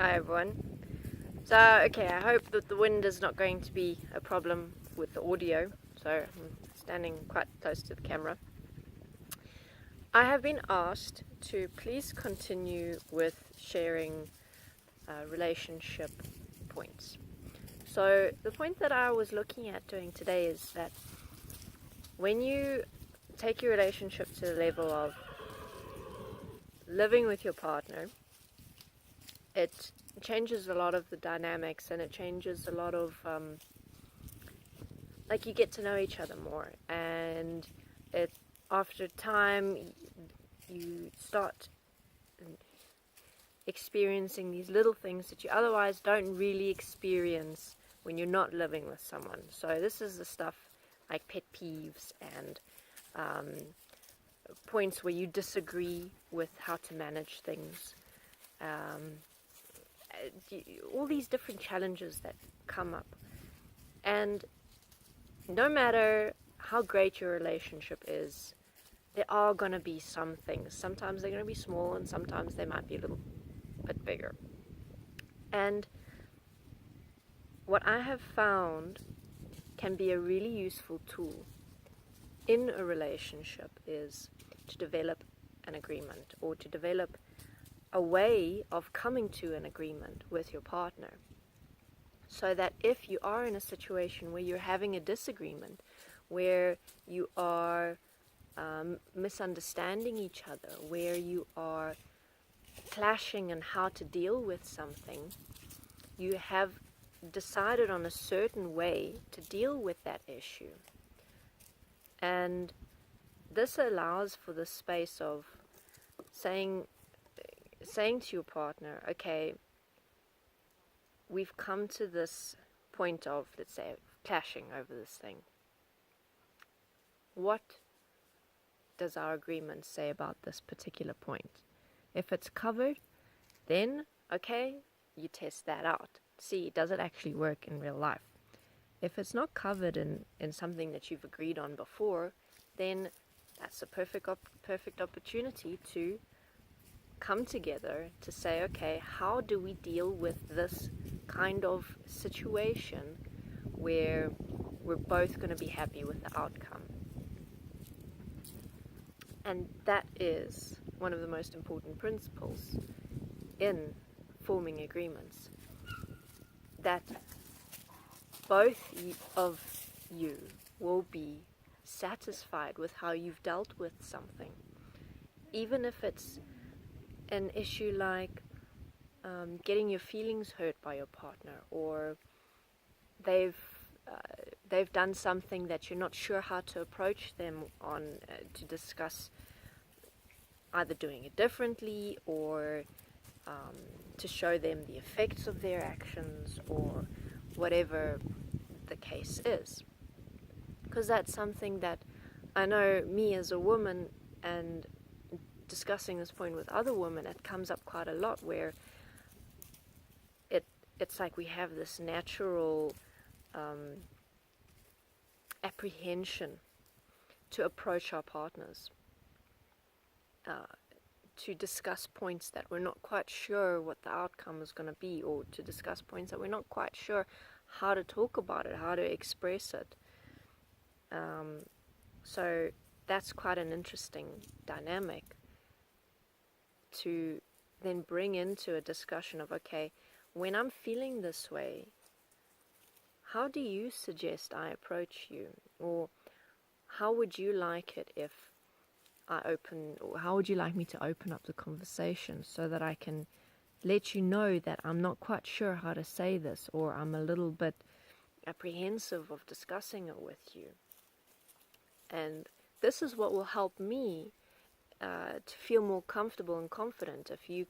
Hi everyone. So, okay, I hope that the wind is not going to be a problem with the audio. So, I'm standing quite close to the camera. I have been asked to please continue with sharing relationship points. So, the point that I was looking at doing today is that when you take your relationship to the level of living with your partner, it changes a lot of the dynamics, and it changes a lot of like, you get to know each other more, and it after time you start experiencing these little things that you otherwise don't really experience when you're not living with someone. So this is the stuff like pet peeves and points where you disagree with how to manage things, all these different challenges that come up. And no matter how great your relationship is, there are going to be some things. Sometimes they're going to be small, and sometimes they might be a little bit bigger. And what I have found can be a really useful tool in a relationship is to develop an agreement, or to develop a way of coming to an agreement with your partner, so that if you are in a situation where you're having a disagreement, where you are misunderstanding each other, where you are clashing on how to deal with something, you have decided on a certain way to deal with that issue. And this allows for the space of saying to your partner, okay, we've come to this point of, let's say, clashing over this thing. What does our agreement say about this particular point? If it's covered, then, okay, you test that out. See, does it actually work in real life? If it's not covered in something that you've agreed on before, then that's a perfect opportunity to come together to say, okay, how do we deal with this kind of situation where we're both going to be happy with the outcome? And that is one of the most important principles in forming agreements, that both of you will be satisfied with how you've dealt with something. Even if it's an issue like getting your feelings hurt by your partner, or they've done something that you're not sure how to approach them on, to discuss either doing it differently, or to show them the effects of their actions, or whatever the case is. Because that's something that I know, me as a woman, and discussing this point with other women, it comes up quite a lot, where it's like we have this natural apprehension to approach our partners, to discuss points that we're not quite sure what the outcome is going to be, or to discuss points that we're not quite sure how to talk about it, how to express it. So that's quite an interesting dynamic to then bring into a discussion of, okay, when I'm feeling this way, how do you suggest I approach you? Or how would you like it if or how would you like me to open up the conversation, so that I can let you know that I'm not quite sure how to say this, or I'm a little bit apprehensive of discussing it with you. And this is what will help me to feel more comfortable and confident, if you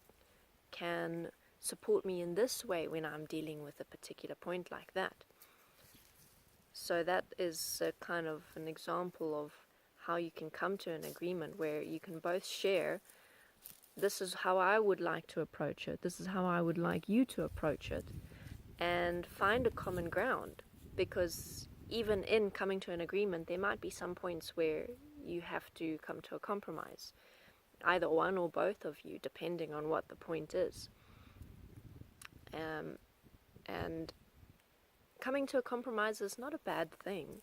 can support me in this way when I'm dealing with a particular point like that. So that is a kind of an example of how you can come to an agreement where you can both share, this is how I would like to approach it, this is how I would like you to approach it, and find a common ground. Because even in coming to an agreement, there might be some points where you have to come to a compromise, either one or both of you, depending on what the point is. And coming to a compromise is not a bad thing.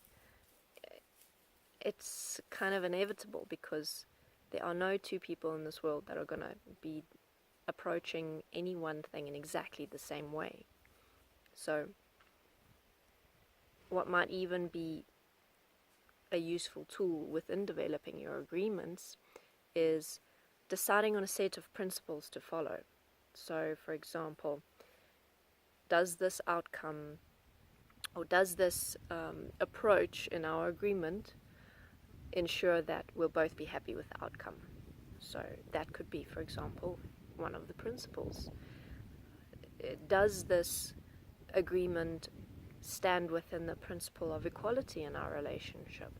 It's kind of inevitable because there are no two people in this world that are going to be approaching any one thing in exactly the same way. So what might even be a useful tool within developing your agreements is deciding on a set of principles to follow. So, for example, does this outcome or does this approach in our agreement ensure that we'll both be happy with the outcome? So that could be, for example, one of the principles. Does this agreement stand within the principle of equality in our relationship?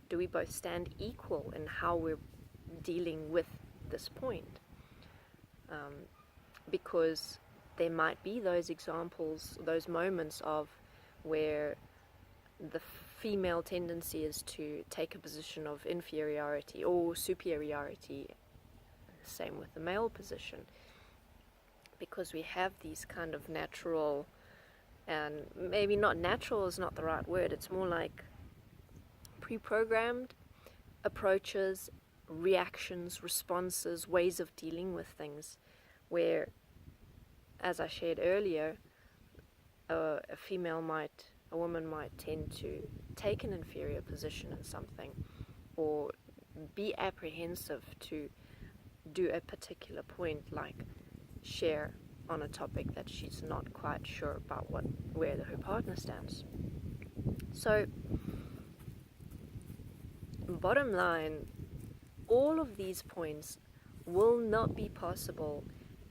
Do we both stand equal in how we're dealing with this point? Because there might be those examples, those moments of where the female tendency is to take a position of inferiority or superiority, same with the male position, because we have these kind of natural, and maybe not natural is not the right word, it's more like pre-programmed approaches, reactions, responses, ways of dealing with things, where, as I shared earlier, a woman might tend to take an inferior position in something, or be apprehensive to do a particular point, like share on a topic that she's not quite sure about where her partner stands. So, bottom line, all of these points will not be possible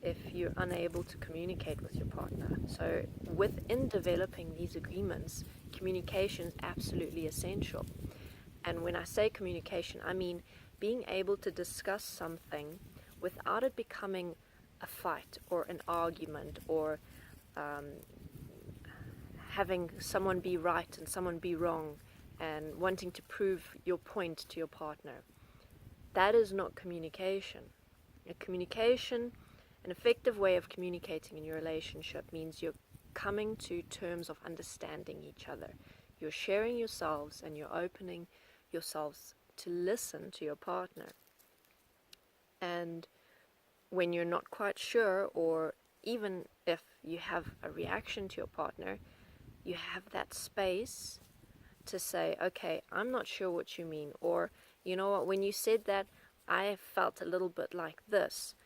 if you're unable to communicate with your partner. So within developing these agreements, communication is absolutely essential. And when I say communication, I mean being able to discuss something without it becoming a fight or an argument, or having someone be right and someone be wrong and wanting to prove your point to your partner. That is not communication. An effective way of communicating in your relationship means you're coming to terms of understanding each other. You're sharing yourselves and you're opening yourselves to listen to your partner. And when you're not quite sure, or even if you have a reaction to your partner, you have that space to say, okay, I'm not sure what you mean, or, you know what, when you said that, I felt a little bit like this.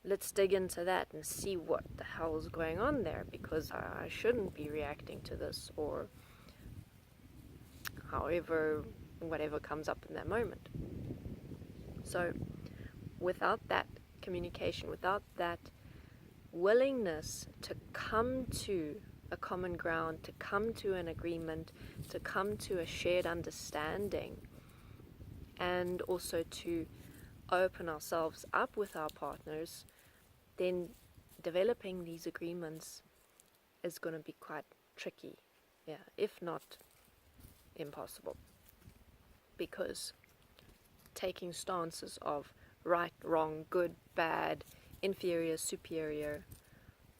Let's dig into that and see what the hell is going on there, because I shouldn't be reacting to this, or whatever comes up in that moment. So without that communication, without that willingness to come to a common ground, to come to an agreement, to come to a shared understanding, and also to open ourselves up with our partners, then developing these agreements is going to be quite tricky, if not impossible, because taking stances of right, wrong, good, bad, inferior, superior,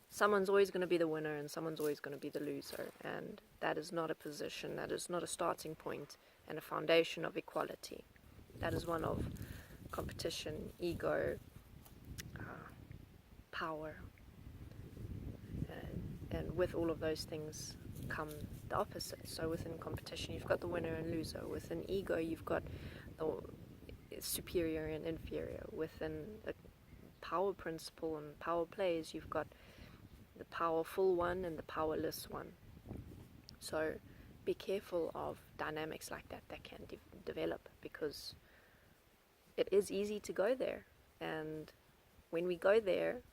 someone's always going to be the winner and someone's always going to be the loser, and that is not a position, that is not a starting point and a foundation of equality. That is one of competition, ego, power, and with all of those things come the opposite. So within competition, you've got the winner and loser. Within ego, you've got the superior and inferior. Within the power principle and power plays, you've got the powerful one and the powerless one. So be careful of dynamics like that can develop, because it is easy to go there, and when we go there,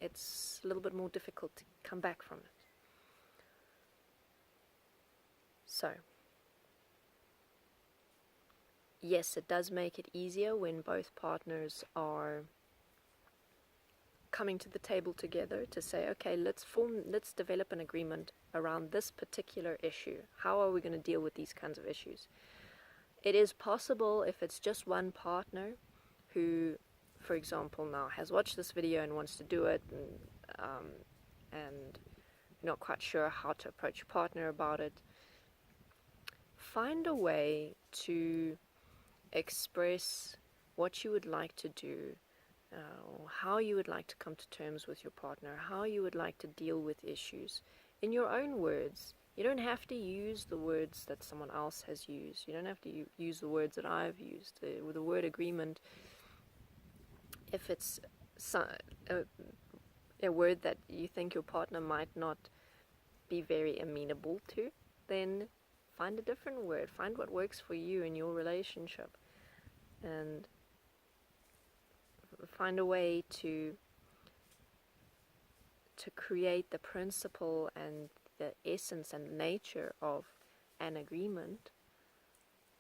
it's a little bit more difficult to come back from it. So, yes, it does make it easier when both partners are coming to the table together to say, okay, let's develop an agreement around this particular issue. How are we going to deal with these kinds of issues? It is possible if it's just one partner who, for example, now has watched this video and wants to do it, and and you're not quite sure how to approach your partner about it, find a way to express what you would like to do, or how you would like to come to terms with your partner, how you would like to deal with issues in your own words. You don't have to use the words that someone else has used. You don't have to use the words that I've used. With the word agreement, if it's a word that you think your partner might not be very amenable to, then find a different word. Find what works for you in your relationship, and find a way to create the principle and the essence and nature of an agreement,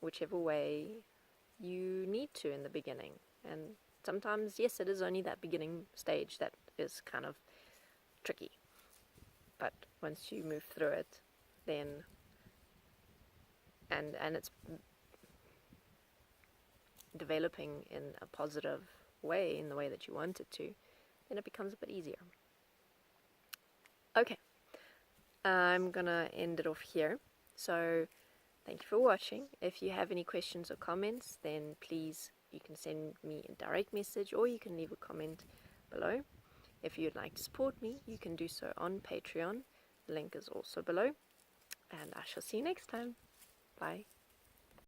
whichever way you need to in the beginning. And sometimes, yes, it is only that beginning stage that is kind of tricky. But once you move through it, then and it's developing in a positive way, in the way that you want it to, then it becomes a bit easier. Okay, I'm gonna end it off here. So thank you for watching. If you have any questions or comments, then please, you can send me a direct message or you can leave a comment below. If you'd like to support me, you can do so on Patreon. The link is also below. And I shall see you next time. Bye.